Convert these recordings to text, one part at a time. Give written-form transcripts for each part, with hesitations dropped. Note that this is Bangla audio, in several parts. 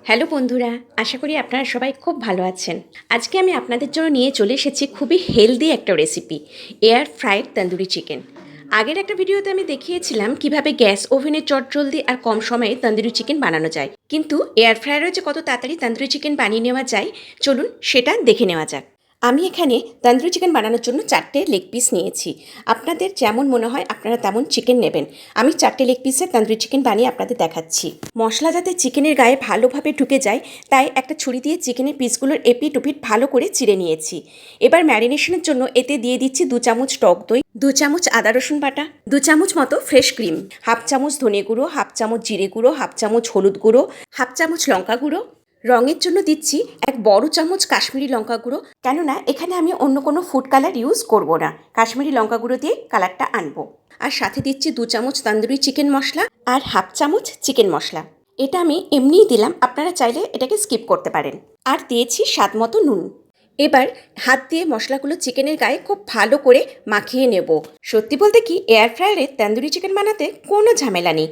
হ্যালো বন্ধুরা, আশা করি আপনারা সবাই খুব ভালো আছেন। আজকে আমি আপনাদের জন্য নিয়ে চলে এসেছি খুবই হেলদি একটা recipe, air fried tandoori chicken. আগের একটা ভিডিওতে আমি দেখিয়েছিলাম কিভাবে গ্যাস ওভেনে চটজলদি আর কম সময়ে তন্দুরি চিকেন বানানো যায়, কিন্তু এয়ার ফ্রায়ারে যে কত তাড়াতাড়ি তন্দুরি চিকেন বানিয়ে নেওয়া যায় চলুন সেটা দেখে নেওয়া যাক। আমি এখানে তন্দুরি চিকেন বানানোর জন্য 4টে লেগ পিস নিয়েছি। আপনাদের যেমন মনে হয় আপনারা তেমন চিকেন নেবেন। আমি 4টে লেগ পিসের তন্দুরি চিকেন বানিয়ে আপনাদের দেখাচ্ছি। মশলা যাতে চিকেনের গায়ে ভালোভাবে ঢুকে যায় তাই একটা ছুরি দিয়ে চিকেনের পিসগুলোর এপিট ওপিট ভালো করে চিড়ে নিয়েছি। এবার ম্যারিনেশনের জন্য এতে দিয়ে দিচ্ছি 2 চামচ টক দই, 2 চামচ আদা রসুন বাটা, 2 চামচ মতো ফ্রেশ ক্রিম, হাফ চামচ ধনে গুঁড়ো, হাফ চামচ জিরে গুঁড়ো, হাফ চামচ হলুদ গুঁড়ো, হাফ চামচ লঙ্কা গুঁড়ো। রঙের জন্য দিচ্ছি 1 বড় চামচ কাশ্মীরি লঙ্কা গুঁড়ো, কেননা এখানে আমি অন্য কোনো ফুড কালার ইউজ করব না, কাশ্মীরি লঙ্কা গুঁড়ো দিয়ে কালারটা আনবো। আর সাথে দিচ্ছি 2 চামচ তন্দুরি চিকেন মশলা আর হাফ চামচ চিকেন মশলা। এটা আমি এমনিই দিলাম, আপনারা চাইলে এটাকে স্কিপ করতে পারেন। আর দিয়েছি স্বাদ মতো নুন। এবার হাত দিয়ে মশলাগুলো চিকেনের গায়ে খুব ভালো করে মাখিয়ে নেব। সত্যি বলতে কি, এয়ার ফ্রায়ারে তন্দুরি চিকেন বানাতে কোনো ঝামেলা নেই।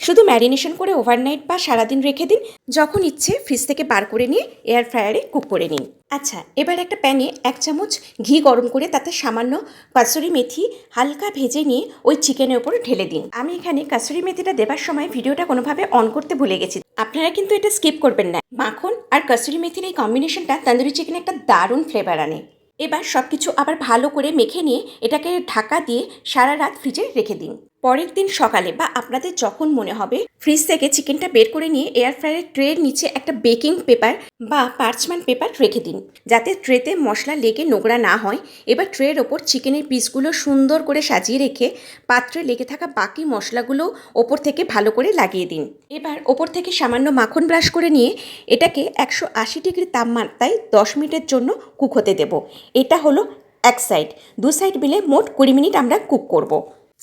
শুধু ম্যারিনেশন করে ওভারনাইট বা সারাদিন রেখে দিন, যখন ইচ্ছে ফ্রিজ থেকে বার করে নিয়ে এয়ার ফ্রায়ারে কুক করে নিন। আচ্ছা, এবার একটা প্যানে 1 চামচ ঘি গরম করে তাতে সামান্য কাসুরি মেথি হালকা ভেজে নিয়ে ওই চিকেনের ওপর ঢেলে দিন। আমি এখানে কাসুরি মেথিটা দেবার সময় ভিডিওটা কোনোভাবে অন করতে ভুলে গেছি, আপনারা কিন্তু এটা স্কিপ করবেন না। মাখন আর কাসুরি মেথির এই কম্বিনেশনটা তন্দুরি চিকেনে একটা দারুণ ফ্লেভার আনে। এবার সব কিছু আবার ভালো করে মেখে নিয়ে এটাকে ঢাকা দিয়ে সারা রাত ফ্রিজে রেখে দিন। পরের দিন সকালে বা আপনাদের যখন মনে হবে ফ্রিজ থেকে চিকেনটা বের করে নিয়ে এয়ার ফ্রায়ারের ট্রের নিচে একটা বেকিং পেপার বা পার্চমেন্ট পেপার রেখে দিন, যাতে ট্রেতে মশলা লেগে নোংরা না হয়। এবার ট্রের ওপর চিকেনের পিসগুলো সুন্দর করে সাজিয়ে রেখে পাত্রে লেগে থাকা বাকি মশলাগুলো ওপর থেকে ভালো করে লাগিয়ে দিন। এবার ওপর থেকে সামান্য মাখন ব্রাশ করে নিয়ে এটাকে 180 ডিগ্রি তাপমাত্রায় 10 মিনিটের জন্য কুক হতে দেব। এটা হলো এক সাইড। 2 সাইড মিলে মোট 20 মিনিট আমরা কুক করব।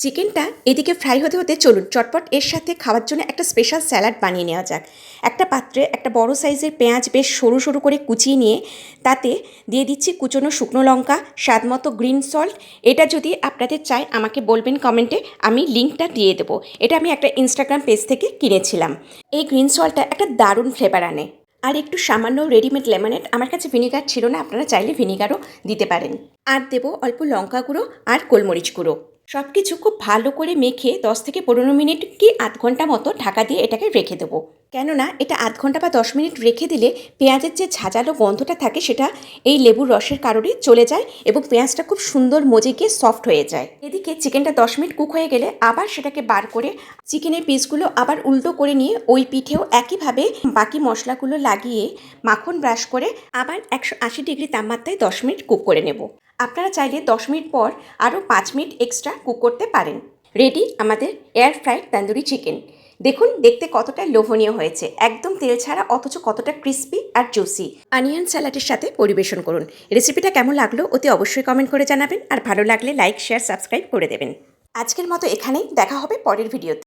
চিকেনটা এদিকে ফ্রাই হতে হতে চলুন চটপট এর সাথে খাওয়ার জন্য একটা স্পেশাল স্যালাড বানিয়ে নেওয়া যাক। একটা পাত্রে একটা বড় সাইজের পেঁয়াজ বেশ সরু সরু করে কুচিয়ে নিয়ে তাতে দিয়ে দিচ্ছি কুচনো শুকনো লঙ্কা, স্বাদ মতো গ্রিন সল্ট। এটা যদি আপনাদের চাই আমাকে বলবেন কমেন্টে, আমি লিঙ্কটা দিয়ে দেবো। এটা আমি একটা ইনস্টাগ্রাম পেজ থেকে কিনেছিলাম। এই গ্রিন সল্টটা একটা দারুণ ফ্লেভার আনে। আর একটু সামান্য রেডিমেড লেমনেড, আমার কাছে ভিনিগার ছিল না, আপনারা চাইলে ভিনিগারও দিতে পারেন। আর দেবো অল্প লঙ্কা গুঁড়ো আর গোলমরিচ গুঁড়ো। সব কিছু খুব ভালো করে মেখে 10 থেকে 15 মিনিট কি আধ ঘন্টা মতো ঢাকা দিয়ে এটাকে রেখে দেবো। কেননা এটা আধ ঘন্টা বা 10 মিনিট রেখে দিলে পেঁয়াজের যে ঝাঁঝালো গন্ধটা থাকে সেটা এই লেবুর রসের কারণে চলে যায় এবং পেঁয়াজটা খুব সুন্দর মজে গিয়ে সফট হয়ে যায়। এদিকে চিকেনটা 10 মিনিট কুক হয়ে গেলে আবার সেটাকে বার করে চিকেনের পিসগুলো আবার উল্টো করে নিয়ে ওই পিঠেও একইভাবে বাকি মশলাগুলো লাগিয়ে মাখন ব্রাশ করে আবার 180 ডিগ্রি তাপমাত্রায় 10 মিনিট কুক করে নেব। আপনারা চাইলে 10 মিনিট পর আরও 5 মিনিট এক্সট্রা কুক করতে পারেন। রেডি আমাদের এয়ার ফ্রাইড তন্দুরি চিকেন। দেখুন দেখতে কতটা লোভনীয় হয়েছে, একদম তেল ছাড়া, অথচ কতটা ক্রিস্পি আর জুসি। অনিয়ন স্যালাডের সাথে পরিবেশন করুন। রেসিপিটা কেমন লাগলো অতি অবশ্যই কমেন্ট করে জানাবেন, আর ভালো লাগলে লাইক শেয়ার সাবস্ক্রাইব করে দেবেন। আজকের মতো এখানেই, দেখা হবে পরের ভিডিওতে।